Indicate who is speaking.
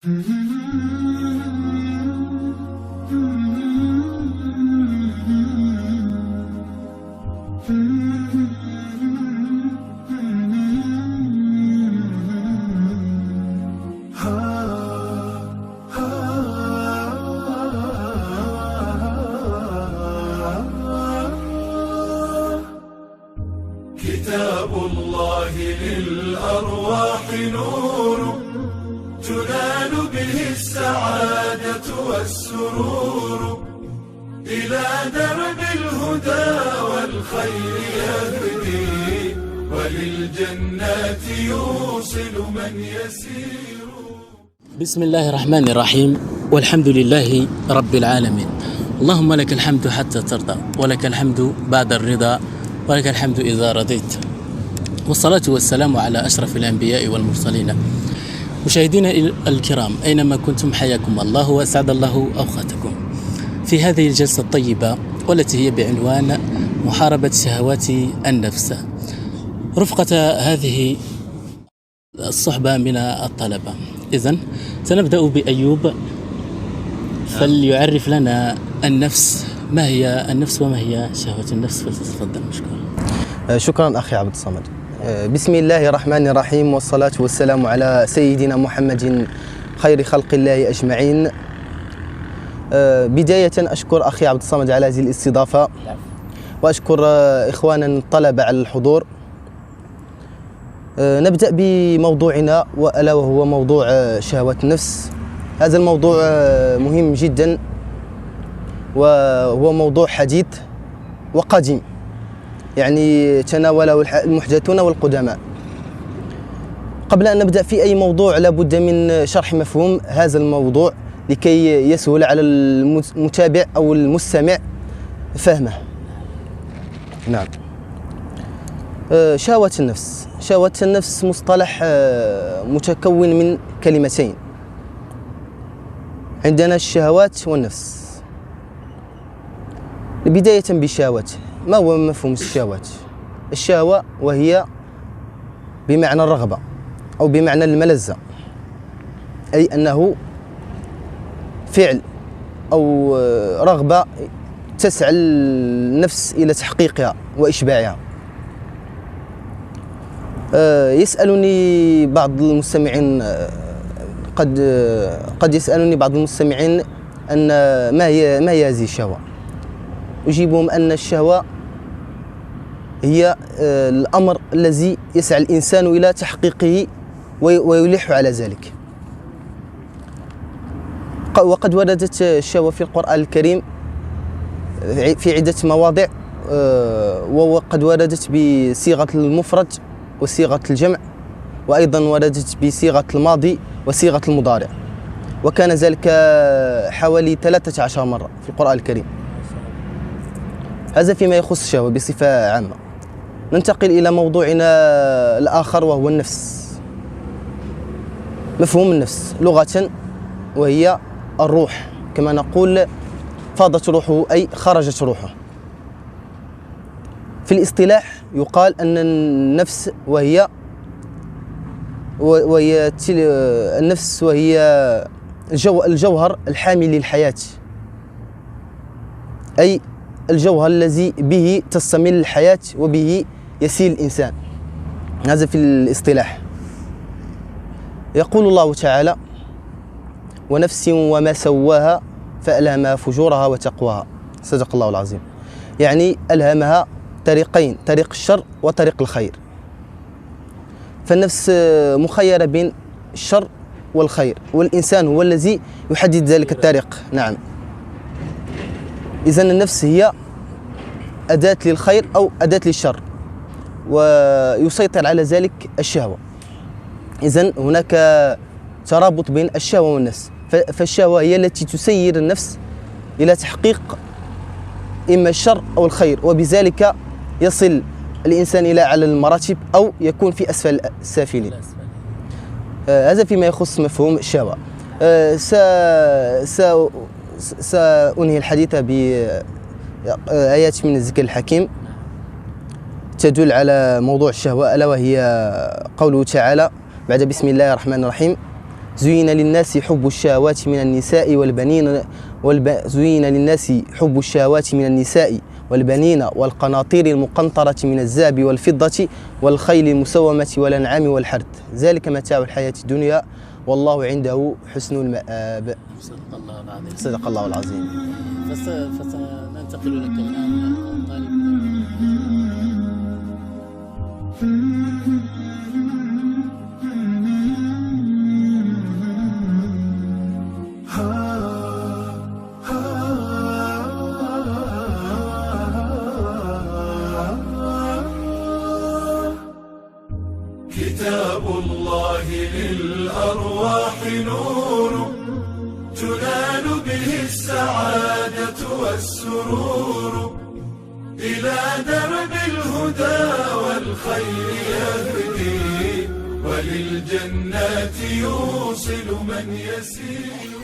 Speaker 1: كتاب الله للأرواح نور تنال به السعادة والسرور إلى درب الهدى والخير يهدي وللجنات يوصل من يسير.
Speaker 2: بسم الله الرحمن الرحيم، والحمد لله رب العالمين. اللهم لك الحمد حتى ترضى، ولك الحمد بعد الرضا، ولك الحمد إذا رضيت، والصلاة والسلام على أشرف الأنبياء والمرسلين. مشاهدينا الكرام أينما كنتم حياكم الله وأسعد الله أوقاتكم في هذه الجلسة الطيبة والتي هي بعنوان محاربة شهوات النفس، رفقة هذه الصحبة من الطلبة. إذن سنبدأ بأيوب، فليعرف لنا النفس، ما هي النفس وما هي شهوة النفس، فلتتفضل مشكورا.
Speaker 3: شكرا أخي عبد الصمد. بسم الله الرحمن الرحيم، والصلاة والسلام على سيدنا محمد خير خلق الله أجمعين. بداية أشكر أخي عبد الصمد على هذه الاستضافة، وأشكر إخواننا الطلبة على الحضور. نبدأ بموضوعنا وألا وهو موضوع شهوات النفس. هذا الموضوع مهم جدا، وهو موضوع حديث وقديم، يعني تناوله المحدثون والقدماء. قبل أن نبدأ في أي موضوع لابد من شرح مفهوم هذا الموضوع لكي يسهل على المتابع أو المستمع فهمه. نعم. شهوة النفس. شهوة النفس مصطلح متكون من كلمتين. عندنا الشهوات والنفس. بداية بالشهوات، ما هو مفهوم الشهوات؟ الشهوة وهي بمعنى الرغبة أو بمعنى الملذة، أي أنه فعل أو رغبة تسعى النفس إلى تحقيقها وإشباعها. يسألني بعض المستمعين، قد يسألني بعض المستمعين أن ما هي هذه الشهوة؟ أجيبهم أن الشهوة هي الأمر الذي يسعى الإنسان إلى تحقيقه ويلح على ذلك. وقد وردت الشهوة في القرآن الكريم في عدة مواضع، وقد وردت بصيغة المفرد وصيغة الجمع، وأيضا وردت بصيغة الماضي وصيغة المضارع، وكان ذلك حوالي 13 مرة في القرآن الكريم. هذا فيما يخص الشهوة بصفة عامة. ننتقل إلى موضوعنا الآخر وهو النفس. مفهوم النفس لغة وهي الروح، كما نقول فاضت روحه أي خرجت روحه. في الاصطلاح يقال أن النفس وهي النفس وهي الجوهر الحامل للحياة، أي الجوهر الذي به تستمر الحياة وبه يسير الإنسان. هذا في الاصطلاح. يقول الله تعالى: ونفس وما سواها فألهمها فجورها وتقواها. صدق الله العظيم. يعني ألهمها طريقين، طريق الشر وطريق الخير. فالنفس مخيرة بين الشر والخير، والإنسان هو الذي يحدد ذلك الطريق. نعم. إذن النفس هي أداة للخير أو أداة للشر، ويسيطر على ذلك الشهوة. إذن هناك ترابط بين الشهوة والنفس، فالشهوة هي التي تسير النفس إلى تحقيق إما الشر أو الخير، وبذلك يصل الإنسان إلى أعلى المراتب أو يكون في أسفل السافلين. هذا فيما يخص مفهوم الشهوة. سأنهي الحديث بآيات من الذكر الحكيم تدل على موضوع الشهوة، ألا وهي قوله تعالى بعد بسم الله الرحمن الرحيم: زين للناس حب الشهوات من النساء والبنين زين للناس حب الشهوات من النساء والبنين والقناطير المقنطرة من الذهب والفضة والخيل المسومة والأنعام والحرث ذلك متاع الحياة الدنيا والله عنده حسن المآب.
Speaker 2: صدق الله العظيم.
Speaker 3: صدق الله العظيم.
Speaker 2: فسننتقل لك الآن طالب.
Speaker 1: كتاب الله للأرواح نور تنال به السعادة والسرور إلى درب الهدى والخير يهدي وللجنات يوصل من يسير.